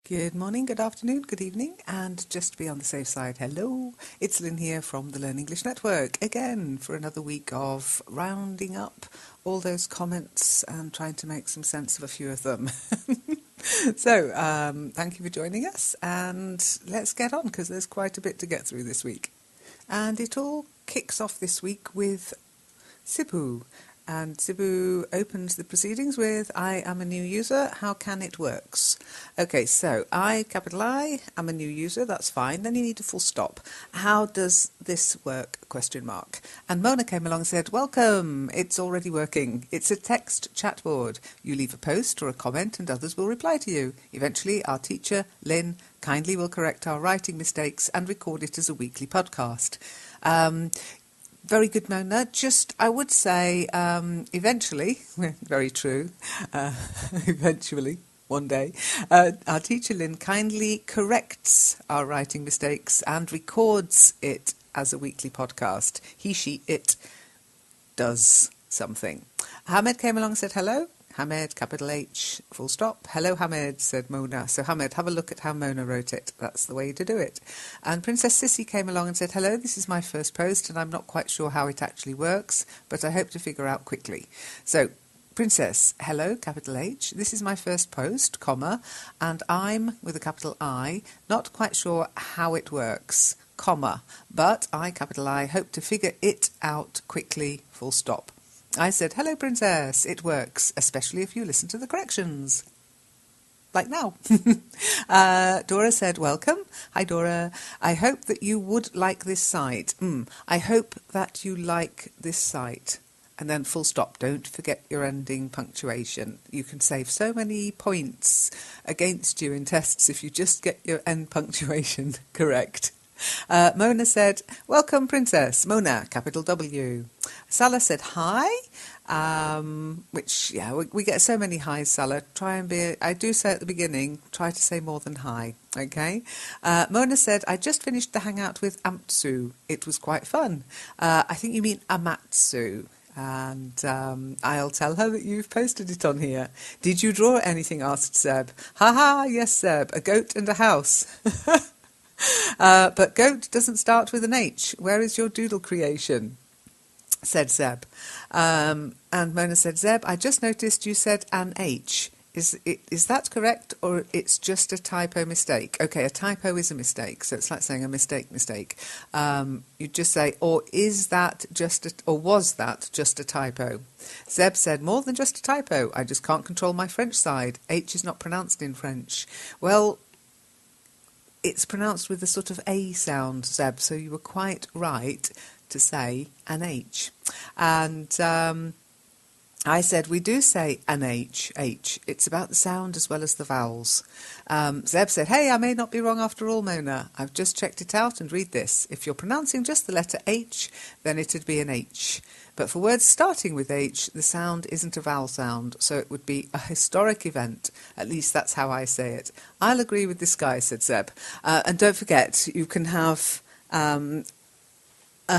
Good morning, good afternoon, good evening, and just to be on the safe side, hello, it's Lynn here from the Learn English Network, again for another week of rounding up all those comments and trying to make some sense of a few of them. So, thank you for joining us, and let's get on because there's quite a bit to get through this week. And it all kicks off this week with Sibu. And Sibu opens the proceedings with, I am a new user, how can it works? Okay, so capital I, am a new user, that's fine. Then you need a full stop. How does this work? Question mark. And Mona came along and said, welcome, it's already working. It's a text chat board. You leave a post or a comment and others will reply to you. Eventually, our teacher, Lynn, kindly will correct our writing mistakes and record it as a weekly podcast. Very good, Mona. Just, I would say, eventually, very true, eventually, one day, our teacher Lynn kindly corrects our writing mistakes and records it as a weekly podcast. He, she, it does something. Hamed came along and said hello. Hamed, capital H, full stop. Hello, Hamed, said Mona. So, Hamed, have a look at how Mona wrote it. That's the way to do it. And Princess Sissy came along and said, hello, this is my first post, and I'm not quite sure how it actually works, but I hope to figure out quickly. So, Princess, hello, capital H, this is my first post, comma, and I'm, with a capital I, not quite sure how it works, comma, but I, capital I, hope to figure it out quickly, full stop. I said, hello, Princess, it works, especially if you listen to the corrections. Like now. Dora said, welcome. Hi, Dora. I hope that you would like this site. I hope that you like this site. And then full stop. Don't forget your ending punctuation. You can save so many points against you in tests if you just get your end punctuation correct. Mona said, welcome, Princess. Mona, capital W. Salah said, hi, which, yeah, we get so many highs, Salah. Try and be, I do say at the beginning, try to say more than hi, okay? Mona said, I just finished the hangout with Amtsu. It was quite fun. I think you mean Amatsu. And I'll tell her that you've posted it on here. Did you draw anything? Asked Seb. Ha, yes, Seb, a goat and a house. But goat doesn't start with an H. Where is your doodle creation? Said Zeb. And Mona said, Zeb, I just noticed you said an H. Is that correct, or it's just a typo mistake? Okay, a typo is a mistake, so it's like saying a mistake. You just say, or is that just or was that just a typo? Zeb said, more than just a typo. I just can't control my French side. H is not pronounced in French. Well, it's pronounced with a sort of A sound, Zeb, so you were quite right to say an H. And I said, we do say an H. It's about the sound as well as the vowels. Zeb said, hey, I may not be wrong after all, Mona. I've just checked it out and read this. If you're pronouncing just the letter H, then it'd be an H. But for words starting with H, the sound isn't a vowel sound, so it would be a historic event. At least that's how I say it. I'll agree with this guy, said Zeb. And don't forget, you can have a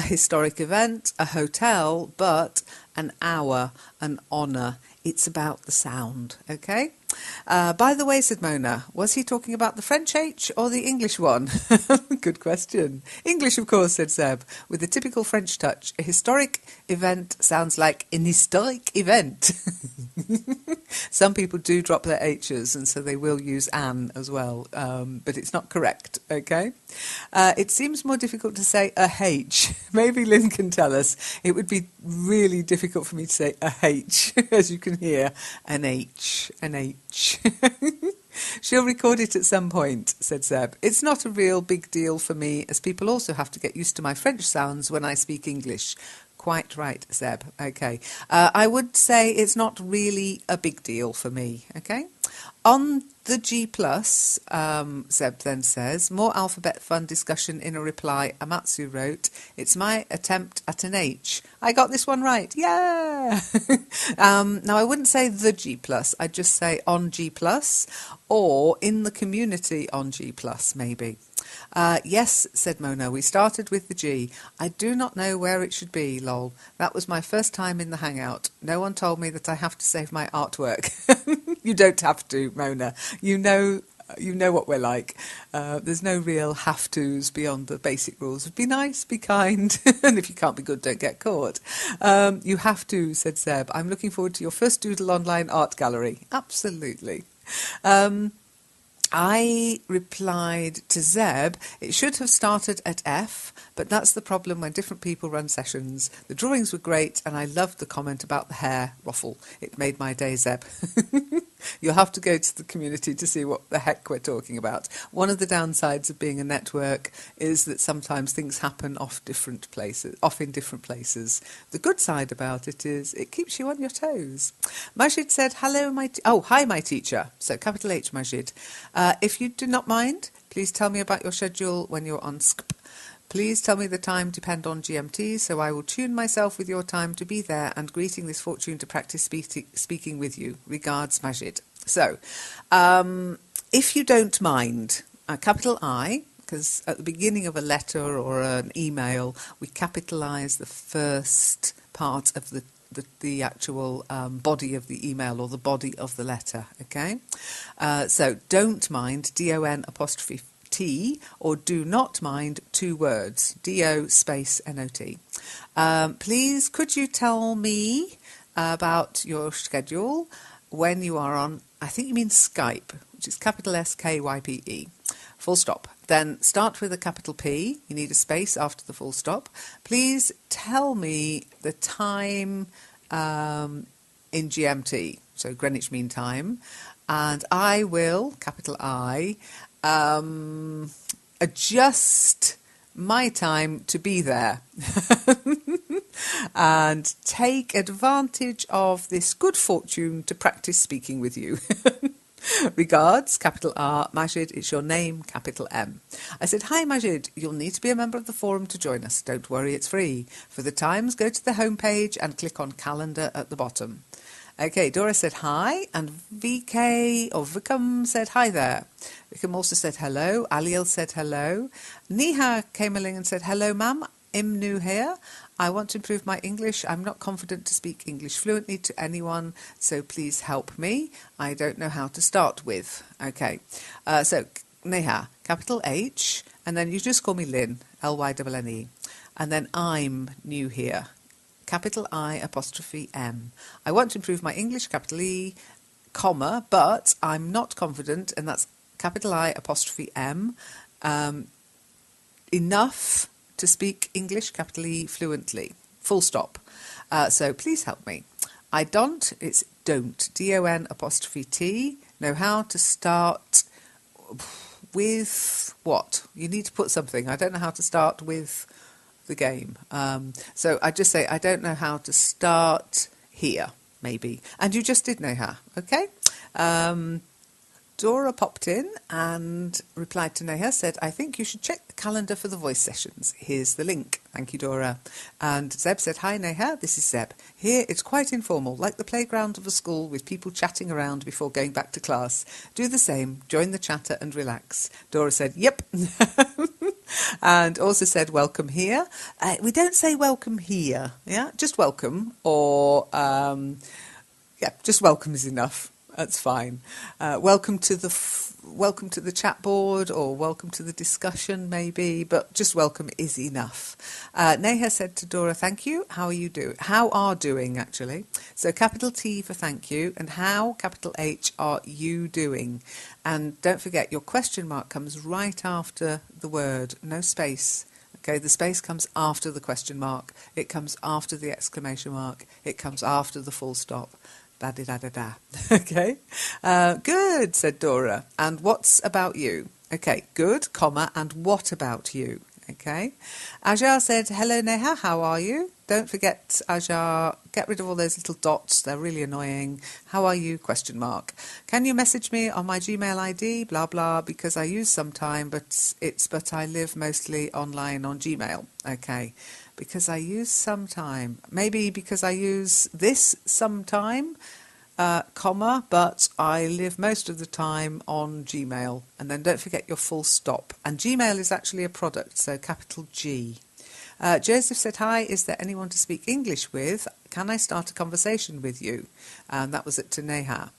historic event, a hotel, but an hour, an honour. It's about the sound, okay? By the way, said Mona, was he talking about the French H or the English one? Good question. English, of course, said Zeb, with a typical French touch. A historic event sounds like an historic event. Some people do drop their H's, and so they will use an as well, but it's not correct, okay? It seems more difficult to say a H. Maybe Lynn can tell us. It would be really difficult for me to say a H, as you can hear. An H. She'll record it at some point, said Zeb. It's not a real big deal for me, as people also have to get used to my French sounds when I speak English. Quite right, Zeb. Okay. I would say it's not really a big deal for me, okay? On the G+, Zeb then says, more alphabet fun discussion in a reply. Amatsu wrote, it's my attempt at an H. I got this one right. Yeah! Now, I wouldn't say the G+. I'd just say on G+, or in the community on G+, maybe. Yes, said Mona, we started with the G. I do not know where it should be, lol. That was my first time in the Hangout. No one told me that I have to save my artwork. You don't have to, Mona. You know You know what we're like. There's no real have-tos beyond the basic rules of be nice, be kind, and if you can't be good, don't get caught. You have to, said Seb. I'm looking forward to your first Doodle Online art gallery. Absolutely. I replied to Zeb, it should have started at F, but that's the problem when different people run sessions. The drawings were great and I loved the comment about the hair ruffle. It made my day, Zeb. You'll have to go to the community to see what the heck we're talking about. One of the downsides of being a network is that sometimes things happen off in different places. The good side about it is it keeps you on your toes. Majid said, hi, my teacher. So capital H, Majid. If you do not mind, please tell me about your schedule when you're on SCP. Please tell me the time depend on GMT, so I will tune myself with your time to be there and greeting this fortune to practice speaking with you. Regards, Majid. So, if you don't mind, capital I, because at the beginning of a letter or an email, we capitalise the first part of the actual body of the email or the body of the letter, okay? So don't mind, D-O-N apostrophe T, or do not mind, 2 words, D-O space N-O-T. Please, could you tell me about your schedule when you are on, I think you mean Skype, which is capital S-K-Y-P-E, full stop. Then start with a capital P, you need a space after the full stop. Please tell me the time in GMT, so Greenwich Mean Time, and I will, capital I, adjust my time to be there and take advantage of this good fortune to practice speaking with you. Regards, capital R, Majid, it's your name, capital M. I said, hi Majid, you'll need to be a member of the forum to join us. Don't worry, it's free. For the times, go to the home page and click on calendar at the bottom. Okay, Dora said hi, and VK or Vikram said hi there. Vikram also said hello. Aliel said hello. Neha came along and said, hello ma'am, I'm new here. I want to improve my English. I'm not confident to speak English fluently to anyone, so please help me. I don't know how to start with. Okay, so Neha, capital H, and then you just call me Lynn, L-Y-N-N-E. And then I'm new here. Capital I apostrophe M. I want to improve my English, capital E, comma, but I'm not confident, and that's capital I apostrophe M, enough to speak English, capital E, fluently, full stop. So please help me. I don't, it's don't, D-O-N apostrophe T, know how to start with what? You need to put something. I don't know how to start with the game. So I just say, I don't know how to start here, maybe. And you just did know how, okay? Dora popped in and replied to Neha, said, I think you should check the calendar for the voice sessions. Here's the link. Thank you, Dora. And Zeb said, hi, Neha, this is Zeb. Here it's quite informal, like the playground of a school with people chatting around before going back to class. Do the same, join the chatter and relax. Dora said, yep. And also said, welcome here. We don't say welcome here, yeah? Just welcome, or, yeah, just welcome is enough. That's fine. Welcome to the chat board, or welcome to the discussion, maybe, but just welcome is enough. Neha said to Dora, thank you. How are you doing? How are doing, actually. So capital T for thank you, and how, capital H, are you doing? And don't forget, your question mark comes right after the word, no space. Okay, the space comes after the question mark. It comes after the exclamation mark. It comes after the full stop. Da-da-da-da-da. Okay. Good, said Dora. And what's about you? Okay, good, comma, and what about you? Okay. Ajar said, hello, Neha, how are you? Don't forget, Ajar, get rid of all those little dots. They're really annoying. How are you? Question mark. Can you message me on my Gmail ID? Blah, blah, because I use sometime, but I live mostly online on Gmail. Okay. Because I use sometime. Maybe because I use this sometime, comma, but I live most of the time on Gmail. And then don't forget your full stop. And Gmail is actually a product, so capital G. Joseph said, hi, is there anyone to speak English with? Can I start a conversation with you? And that was it to Neha.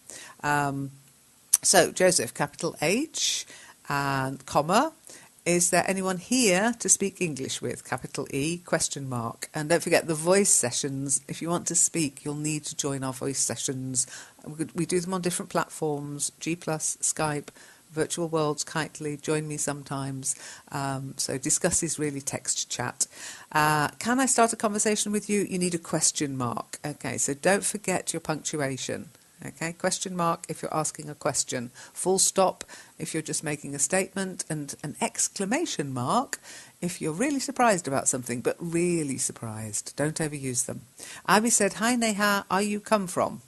So, Joseph, capital H and comma. Is there anyone here to speak English with? Capital E, question mark. And don't forget the voice sessions. If you want to speak, you'll need to join our voice sessions. We do them on different platforms, G+, Skype, Virtual Worlds, Kitely, join me sometimes. So discuss is really text chat. Can I start a conversation with you? You need a question mark. Okay, so don't forget your punctuation. Okay, question mark if you're asking a question, full stop if you're just making a statement, and an exclamation mark if you're really surprised about something, but really surprised. Don't overuse them. Abby said, hi Neha, are you come from?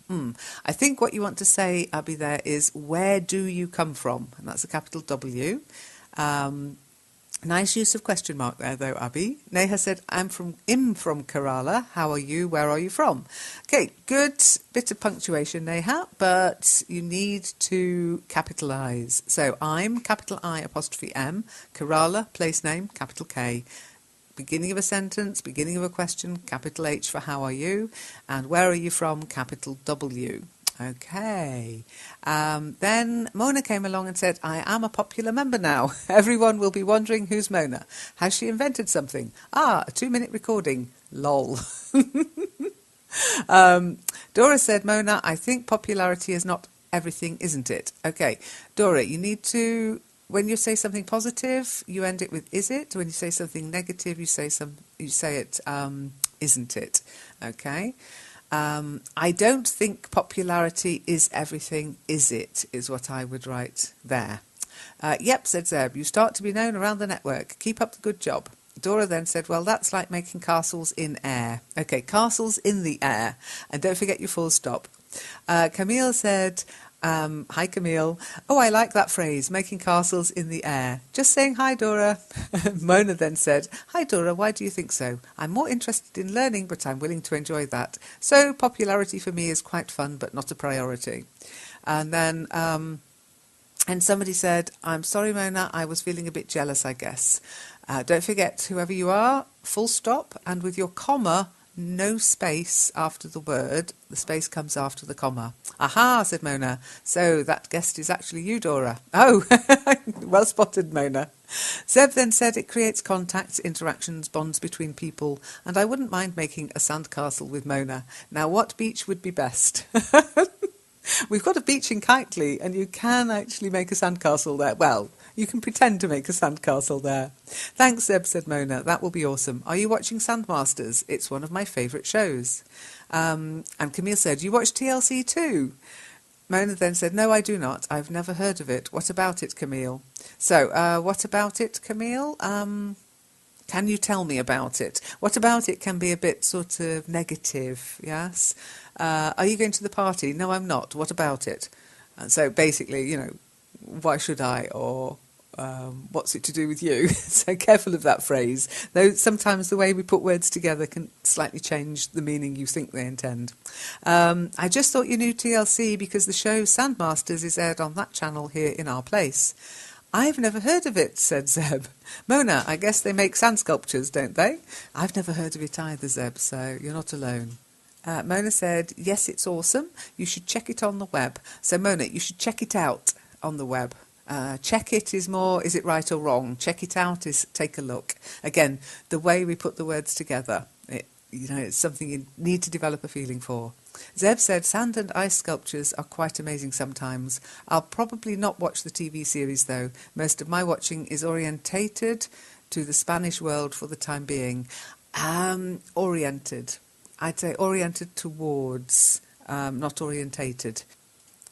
I think what you want to say, Abby, there is, where do you come from? And that's a capital W. Nice use of question mark there, though, Abby. Neha said, I'm from Kerala. How are you? Where are you from? Okay, good bit of punctuation, Neha, but you need to capitalise. So I'm, capital I, apostrophe M, Kerala, place name, capital K. Beginning of a sentence, beginning of a question, capital H for how are you, and where are you from, capital W. Okay. Then Mona came along and said, I am a popular member now. Everyone will be wondering who's Mona. Has she invented something? A 2-minute recording. Lol. Dora said, Mona, I think popularity is not everything, isn't it? Okay. Dora, you need to, when you say something positive, you end it with is it. When you say something negative, you say it isn't it. Okay. I don't think popularity is everything, is it, is what I would write there. Yep, said Zeb, you start to be known around the network. Keep up the good job. Dora then said, well, that's like making castles in air. Okay, castles in the air. And don't forget your full stop. Camille said, hi Camille. Oh, I like that phrase, making castles in the air. Just saying hi, Dora. Mona then said, hi Dora, why do you think so? I'm more interested in learning, but I'm willing to enjoy that. So popularity for me is quite fun, but not a priority. And then and somebody said, I'm sorry, Mona, I was feeling a bit jealous, I guess. Don't forget, whoever you are, full stop, and with your comma, no space after the word. The space comes after the comma. Aha, said Mona. So that guest is actually you, Dora. Oh, well spotted, Mona. Zeb then said it creates contacts, interactions, bonds between people, and I wouldn't mind making a sandcastle with Mona. Now, what beach would be best? We've got a beach in Kitely, and you can actually make a sandcastle there. Well, you can pretend to make a sandcastle there. Thanks, Zeb, said Mona. That will be awesome. Are you watching Sandmasters? It's one of my favourite shows. And Camille said, you watch TLC too? Mona then said, no, I do not. I've never heard of it. What about it, Camille? So, what about it, Camille? Can you tell me about it? What about it can be a bit sort of negative, yes? Are you going to the party? No, I'm not. What about it? And so basically, you know, why should I? Or what's it to do with you? So careful of that phrase. Though sometimes the way we put words together can slightly change the meaning you think they intend. I just thought you knew TLC because the show Sandmasters is aired on that channel here in our place. I've never heard of it, said Zeb. Mona, I guess they make sand sculptures, don't they? I've never heard of it either, Zeb, so you're not alone. Mona said, yes, it's awesome. You should check it on the web. So, Mona, you should check it out on the web. Check it is more, is it right or wrong? Check it out is take a look. Again, the way we put the words together, it's something you need to develop a feeling for. Zeb said, sand and ice sculptures are quite amazing sometimes. I'll probably not watch the TV series, though. Most of my watching is orientated to the Spanish world for the time being. Oriented. I'd say oriented towards, not orientated.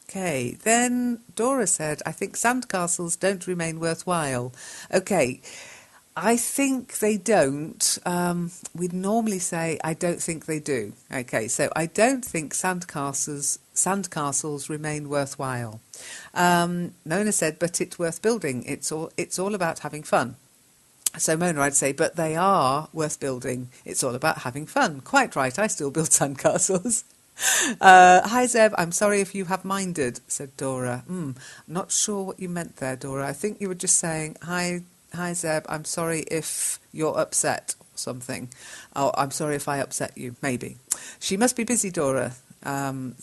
Okay, then Dora said, I think sandcastles don't remain worthwhile. Okay, I think they don't. We'd normally say, I don't think they do. Okay, so I don't think sandcastles remain worthwhile. Mona said, but it's worth building. It's all about having fun. So Mona, I'd say, but they are worth building. It's all about having fun. Quite right, I still build sandcastles. Hi Zeb, I'm sorry if you have minded, said Dora. Not sure what you meant there, Dora. I think you were just saying, hi Zeb, I'm sorry if you're upset or something. Oh, I'm sorry if I upset you, maybe. She must be busy, Dora.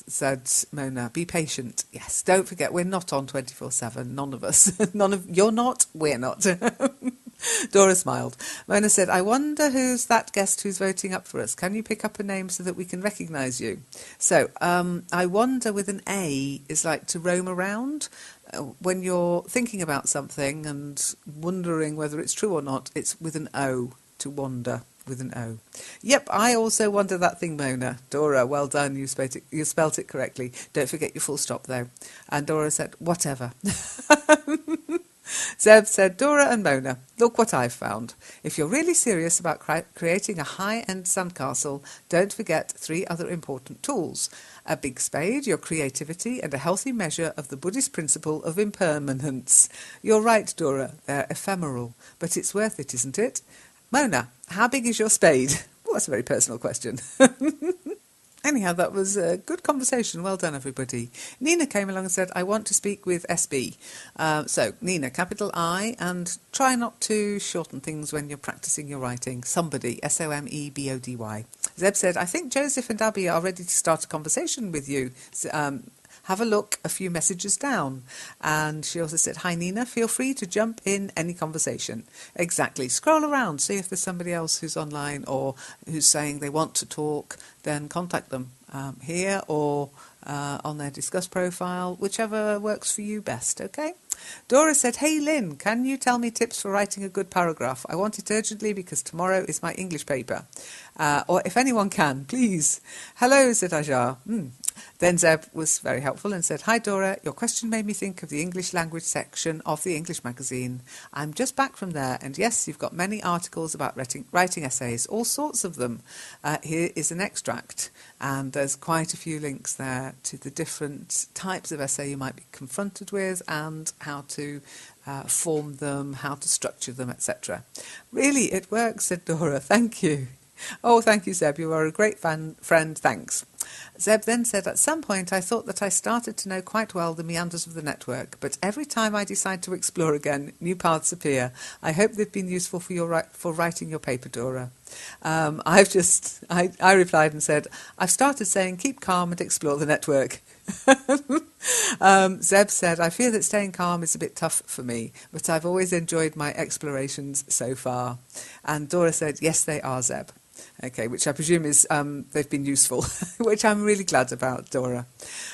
said Mona. Be patient. Yes, don't forget, we're not on 24/7. None of us. You're not, we're not. Dora smiled. Mona said, I wonder who's that guest who's voting up for us. Can you pick up a name so that we can recognise you? So, I wonder with an A is like to roam around. When you're thinking about something and wondering whether it's true or not, it's with an O, to wander with an O. Yep, I also wonder that thing, Mona. Dora, well done, you spelt it correctly. Don't forget your full stop, though. And Dora said, whatever. Zeb said, Dora and Mona, look what I've found. If you're really serious about creating a high-end sandcastle, don't forget 3 other important tools. A big spade, your creativity, and a healthy measure of the Buddhist principle of impermanence. You're right, Dora, they're ephemeral, but it's worth it, isn't it? Mona, how big is your spade? Well, that's a very personal question. Anyhow, that was a good conversation. Well done, everybody. Nina came along and said, I want to speak with SB. So, Nina, capital I, and try not to shorten things when you're practising your writing. Somebody, SOMEBODY. Zeb said, I think Joseph and Abby are ready to start a conversation with you. Have a look a few messages down. And she also said, hi Nina, feel free to jump in any conversation. Exactly. Scroll around, see if there's somebody else who's online or who's saying they want to talk, then contact them here or on their Discuss profile, whichever works for you best, okay? Dora said, hey Lynn, can you tell me tips for writing a good paragraph? I want it urgently because tomorrow is my English paper. Or if anyone can, please. Hello, said Ajar. Then Zeb was very helpful and said, hi Dora, your question made me think of the English language section of the English magazine. I'm just back from there, and yes, you've got many articles about writing essays, all sorts of them. Here is an extract, and there's quite a few links there to the different types of essay you might be confronted with and how to form them, how to structure them, etc. Really, it works, said Dora. Thank you. Oh, thank you, Zeb. You are a great friend. Thanks. Zeb then said, at some point I thought that I started to know quite well the meanders of the network, but every time I decide to explore again, new paths appear. I hope they've been useful for writing your paper, Dora. I replied and said, I've started saying keep calm and explore the network. Zeb said, I fear that staying calm is a bit tough for me, but I've always enjoyed my explorations so far. And Dora said, yes, they are, Zeb. Okay, which I presume is they've been useful, which I'm really glad about, Dora.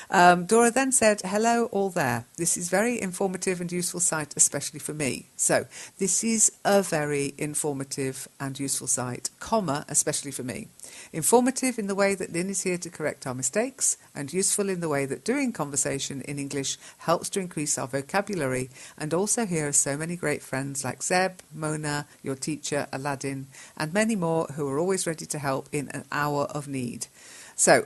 Dora then said, hello all there. This is very informative and useful site, especially for me. So this is a very informative and useful site, comma, especially for me. Informative in the way that Lynn is here to correct our mistakes, and useful in the way that doing conversation in English helps to increase our vocabulary, and also here are so many great friends like Zeb, Mona, your teacher, Aladdin, and many more who are always ready to help in an hour of need. So,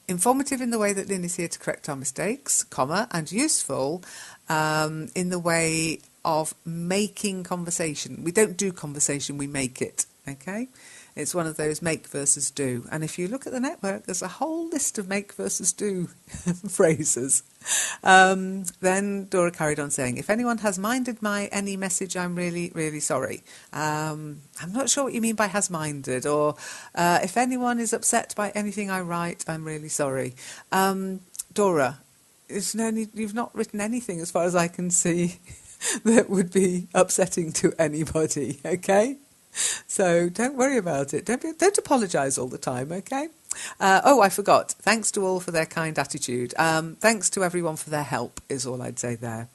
informative in the way that Lynn is here to correct our mistakes, comma, and useful in the way of making conversation. We don't do conversation, we make it, okay? It's one of those make versus do. And if you look at the network, there's a whole list of make versus do phrases. Then Dora carried on saying, if anyone has minded my any message, I'm really, really sorry. I'm not sure what you mean by has minded, or if anyone is upset by anything I write, I'm really sorry. Dora, there's no need, you've not written anything as far as I can see that would be upsetting to anybody, okay? So don't worry about it. Don't apologise all the time, okay? I forgot. Thanks to all for their kind attitude. Thanks to everyone for their help is all I'd say there.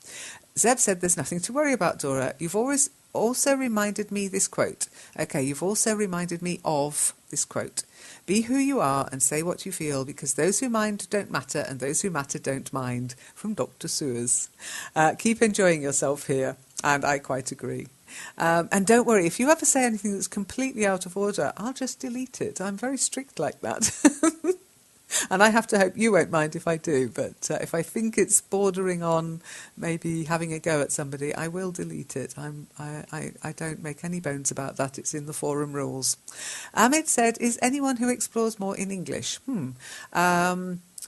Zeb said there's nothing to worry about, Dora. You've always also reminded me this quote. Okay, you've also reminded me of this quote. Be who you are and say what you feel, because those who mind don't matter and those who matter don't mind. From Dr. Sewers. Keep enjoying yourself here, and I quite agree. And don't worry, if you ever say anything that's completely out of order, I'll just delete it. I'm very strict like that. And I have to hope you won't mind if I do, but if I think it's bordering on maybe having a go at somebody, I will delete it. I don't make any bones about that. It's in the forum rules. Ahmed said, is anyone who explores more in English?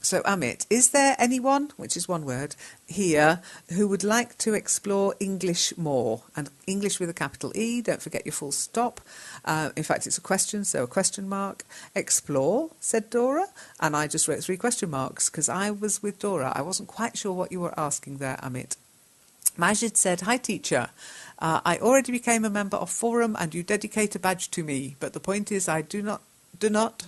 So Amit, is there anyone, which is one word, here who would like to explore English more? And English with a capital E, don't forget your full stop. In fact, it's a question, so a question mark. Explore, said Dora. And I just wrote 3 question marks because I was with Dora. I wasn't quite sure what you were asking there, Amit. Majid said, hi teacher, I already became a member of Forum and you dedicate a badge to me, but the point is I do not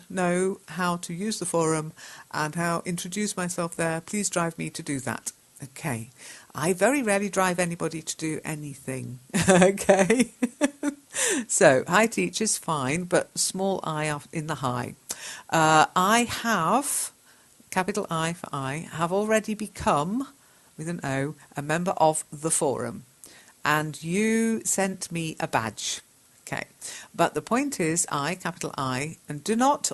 know how to use the forum and how to introduce myself there. Please drive me to do that. Okay. I very rarely drive anybody to do anything. Okay. So, hi teachers, fine, but small I in the high. I have, capital I for I, have already become, with an O, a member of the forum. And you sent me a badge. Okay, but the point is I, capital I, and do not,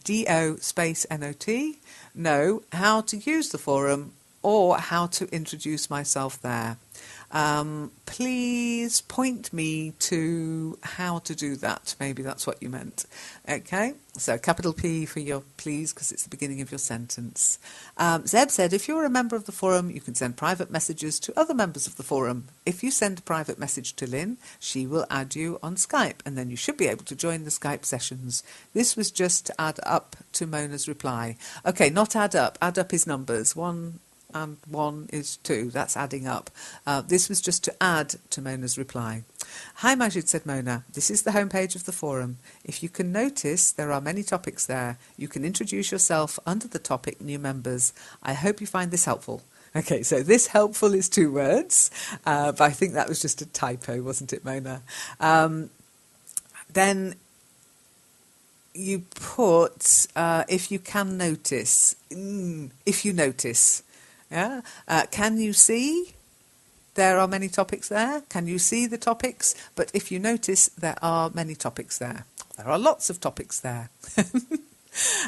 D-O space N-O-T, know how to use the forum or how to introduce myself there. Please point me to how to do that. Maybe that's what you meant. Okay, so capital P for your please, because it's the beginning of your sentence. Zeb said, if you're a member of the forum, you can send private messages to other members of the forum. If you send a private message to Lynn, she will add you on Skype, and then you should be able to join the Skype sessions. This was just to add up to Mona's reply. Okay, not add up. Add up is numbers. 1 and 1 is 2. That's adding up. This was just to add to Mona's reply. Hi Majid, said Mona. This is the homepage of the forum. If you can notice, there are many topics there. You can introduce yourself under the topic new members. I hope you find this helpful. Okay, so this helpful is 2 words, but I think that was just a typo, wasn't it, Mona? Then you put, if you can notice, if you notice. Yeah. Can you see? There are many topics there. Can you see the topics? But if you notice, there are many topics there. There are lots of topics there.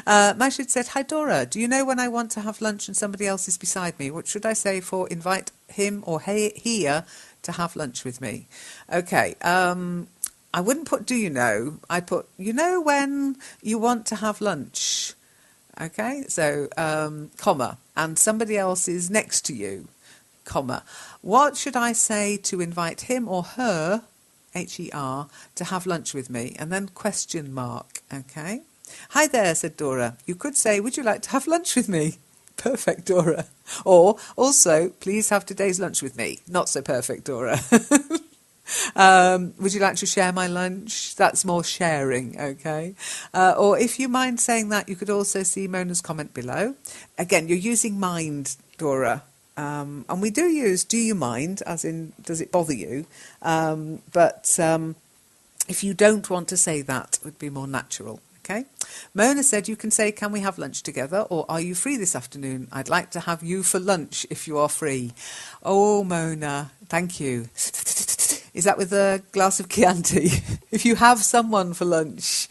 Majid said, hi Dora, do you know when I want to have lunch and somebody else is beside me? What should I say for invite him or here to have lunch with me? Okay. I wouldn't put do you know. I'd put, you know when you want to have lunch. Okay, so, comma, and somebody else is next to you, comma. What should I say to invite him or her, H-E-R, to have lunch with me? And then question mark, okay? Hi there, said Dora. You could say, would you like to have lunch with me? Perfect, Dora. Or, also, please have today's lunch with me. Not so perfect, Dora. Would you like to share my lunch? That's more sharing, okay? Or if you mind saying that, you could also see Mona's comment below. Again, you're using mind, Dora. And we do use do you mind, as in does it bother you? But if you don't want to say that, it would be more natural. Okay. Mona said you can say, can we have lunch together? Or are you free this afternoon? I'd like to have you for lunch if you are free. Oh, Mona, thank you. Is that with a glass of Chianti? If you have someone for lunch,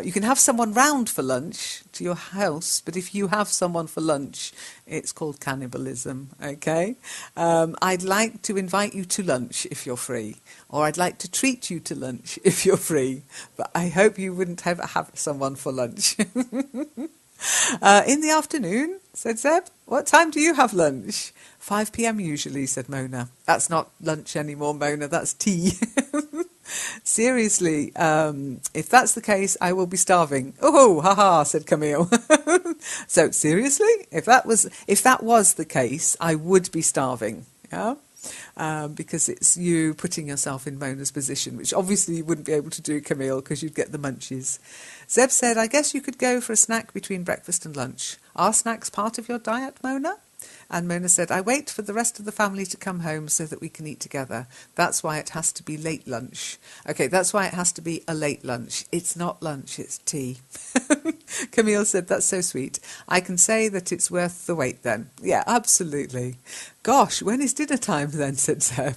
you can have someone round for lunch to your house, but if you have someone for lunch, it's called cannibalism, okay? I'd like to invite you to lunch if you're free, or I'd like to treat you to lunch if you're free, but I hope you wouldn't ever have someone for lunch. In the afternoon, said Zeb. What time do you have lunch? 5 p.m. usually, said Mona. That's not lunch anymore, Mona, that's tea. Seriously, if that's the case, I will be starving. Oh, haha, said Camille. So, seriously, if that was the case, I would be starving, yeah? Because it's you putting yourself in Mona's position, which obviously you wouldn't be able to do, Camille, because you'd get the munchies. Zeb said, I guess you could go for a snack between breakfast and lunch. Are snacks part of your diet, Mona? And Mona said, I wait for the rest of the family to come home so that we can eat together. That's why it has to be late lunch. Okay, that's why it has to be a late lunch. It's not lunch, it's tea. Camille said, that's so sweet. I can say that it's worth the wait then. Yeah, absolutely. Gosh, when is dinner time then, said Zeb.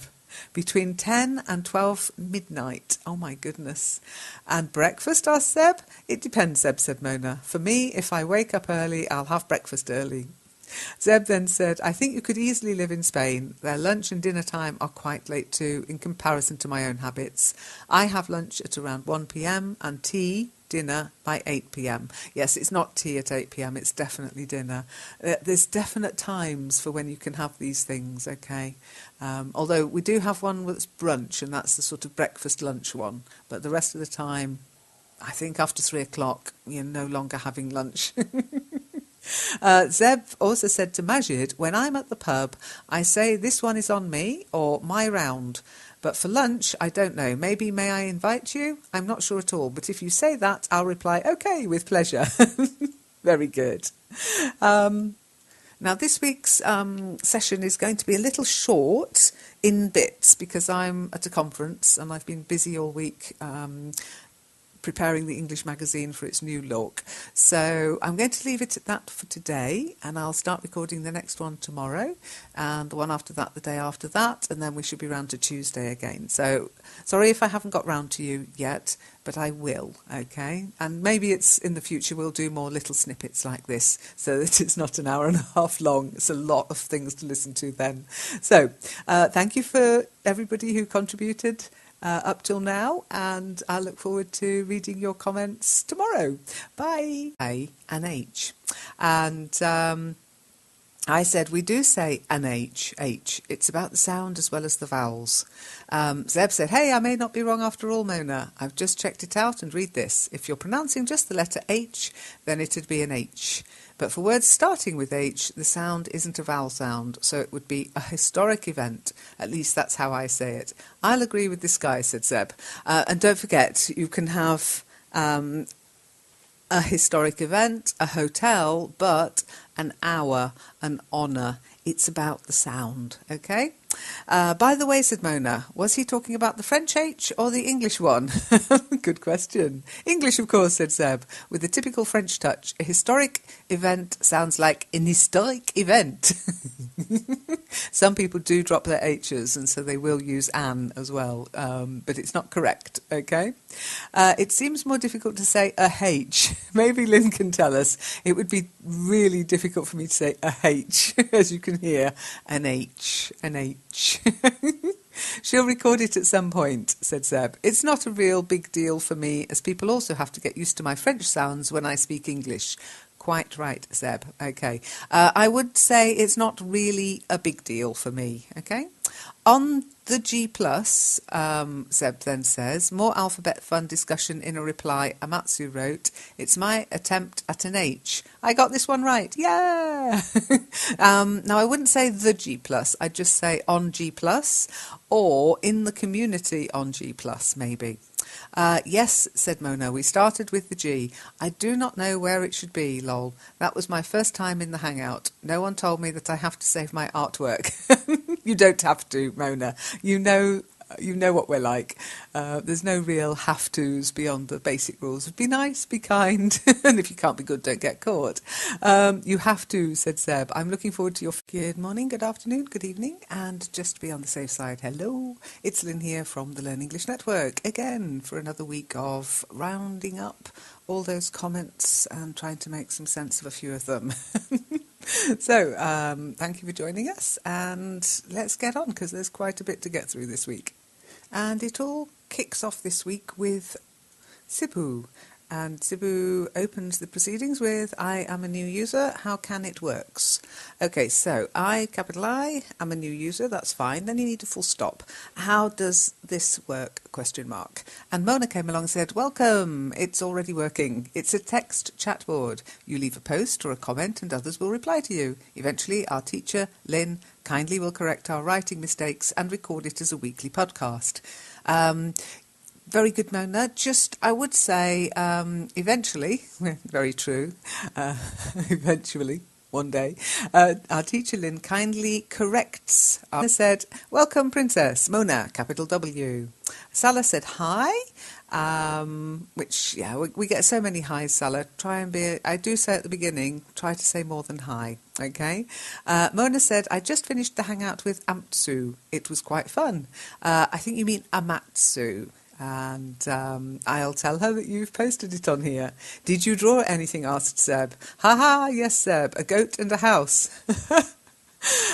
Between 10 and 12 midnight. Oh my goodness. And breakfast, asked Zeb. It depends, Zeb, said Mona. For me, if I wake up early, I'll have breakfast early. Zeb then said, I think you could easily live in Spain. Their lunch and dinner time are quite late too, in comparison to my own habits. I have lunch at around 1 p.m. and tea dinner by 8 p.m. Yes, it's not tea at 8 p.m, it's definitely dinner. There's definite times for when you can have these things, okay? Although we do have one that's brunch, and that's the sort of breakfast lunch one, but the rest of the time, I think after 3 o'clock, you're no longer having lunch. Zeb also said to Majid, when I'm at the pub, I say this one is on me or my round. But for lunch, I don't know. Maybe may I invite you? I'm not sure at all. But if you say that, I'll reply, OK, with pleasure. Very good. Now, this week's session is going to be a little short in bits because I'm at a conference and I've been busy all week preparing the English magazine for its new look. So I'm going to leave it at that for today, and I'll start recording the next one tomorrow, and the one after that the day after that, and then we should be round to Tuesday again. So sorry if I haven't got round to you yet, but I will, okay? And maybe it's in the future we'll do more little snippets like this so that it's not an hour and a half long. It's a lot of things to listen to then. So thank you for everybody who contributed up till now, and I look forward to reading your comments tomorrow. Bye. A and H. And I said we do say an H. It's about the sound as well as the vowels. Zeb said, hey, I may not be wrong after all, Mona. I've just checked it out, and read this. If you're pronouncing just the letter H, then it'd be an H. But for words starting with H, the sound isn't a vowel sound, so it would be a historic event. At least that's how I say it. I'll agree with this guy, said Zeb. And don't forget, you can have a historic event, a hotel, but an hour, an honour. It's about the sound, okay? By the way, said Mona, was he talking about the French H or the English one? Good question. English, of course, said Zeb, with a typical French touch. A historic event sounds like an historic event. Some people do drop their H's, and so they will use an as well, but it's not correct, okay? It seems more difficult to say a H. Maybe Lynn can tell us. It would be really difficult for me to say a H, as you can hear. An H, an H. She'll record it at some point, said Zeb. It's not a real big deal for me, as people also have to get used to my French sounds when I speak English. Quite right, Zeb. Okay. I would say it's not really a big deal for me, okay? On the G+, Zeb then says, more alphabet fun discussion in a reply. Amatsu wrote, it's my attempt at an H. I got this one right. Yeah! Now, I wouldn't say the G+. I'd just say on G+, or in the community on G+, maybe. Yes, said Mona, we started with the G. I do not know where it should be, lol. That was my first time in the Hangout. No one told me that I have to save my artwork. You don't have to, Mona. You know what we're like. There's no real have-tos beyond the basic rules of be nice, be kind, and if you can't be good, don't get caught. You have to, said Zeb. I'm looking forward to your... Good morning, good afternoon, good evening, and just to be on the safe side, hello. It's Lynn here from the Learn English Network, again, for another week of rounding up all those comments and trying to make some sense of a few of them. So, thank you for joining us, and let's get on, because there's quite a bit to get through this week. And it all kicks off this week with Sibu. And Sibu opens the proceedings with, I am a new user, how can it works? Okay, so I, capital I, am a new user, that's fine. Then you need a full stop. How does this work? Question mark. And Mona came along and said, welcome, it's already working. It's a text chat board. You leave a post or a comment and others will reply to you. Eventually, our teacher, Lynn, kindly will correct our writing mistakes and record it as a weekly podcast. Very good, Mona. Just, I would say, eventually, very true, eventually, one day, our teacher Lynn kindly corrects. Anna said, welcome, Princess. Mona, capital W. Salah said, hi, which, yeah, we get so many highs, Salah. Try and be, I do say at the beginning, try to say more than hi, okay? Mona said, I just finished the hangout with Amtsu. It was quite fun. I think you mean Amatsu. And I'll tell her that you've posted it on here. Did you draw anything? Asked Zeb. Ha, yes, Zeb, a goat and a house.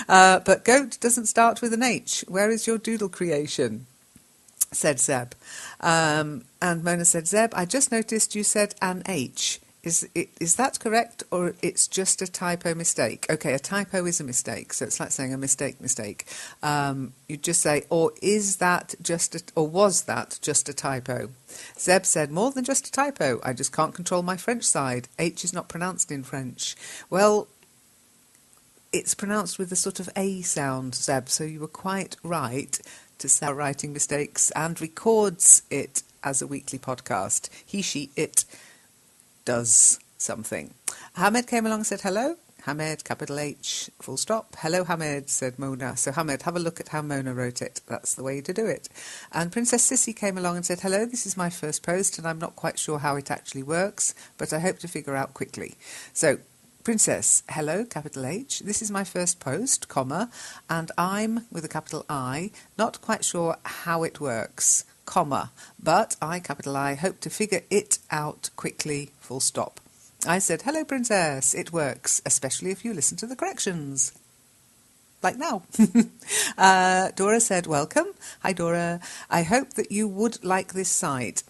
But goat doesn't start with an H. Where is your doodle creation? said Zeb. And Mona said, Zeb, I just noticed you said an H. Is that correct, or it's just a typo mistake? Okay, a typo is a mistake, so it's like saying a mistake. You just say, or is that just or was that just a typo? Zeb said, more than just a typo. I just can't control my French side. H is not pronounced in French. Well, it's pronounced with a sort of A sound, Zeb, so you were quite right to start writing mistakes, and records it as a weekly podcast. He, she, it does something. Hamed came along and said hello. Hamed, capital H, full stop. Hello, Hamed, said Mona. So Hamed, have a look at how Mona wrote it. That's the way to do it. And Princess Sissy came along and said, hello, this is my first post and I'm not quite sure how it actually works, but I hope to figure out quickly. So, Princess, hello, capital H, this is my first post, comma, and I'm, with a capital I, not quite sure how it works, comma, but I, capital I, hope to figure it out quickly, full stop. I said, hello, Princess, it works, especially if you listen to the corrections. Like now. Dora said, welcome. Hi, Dora. I hope that you would like this site.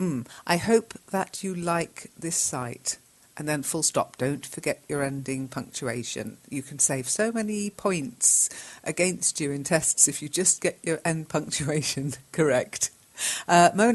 I hope that you like this site. And then full stop. Don't forget your ending punctuation. You can save so many points against you in tests if you just get your end punctuation correct. Mona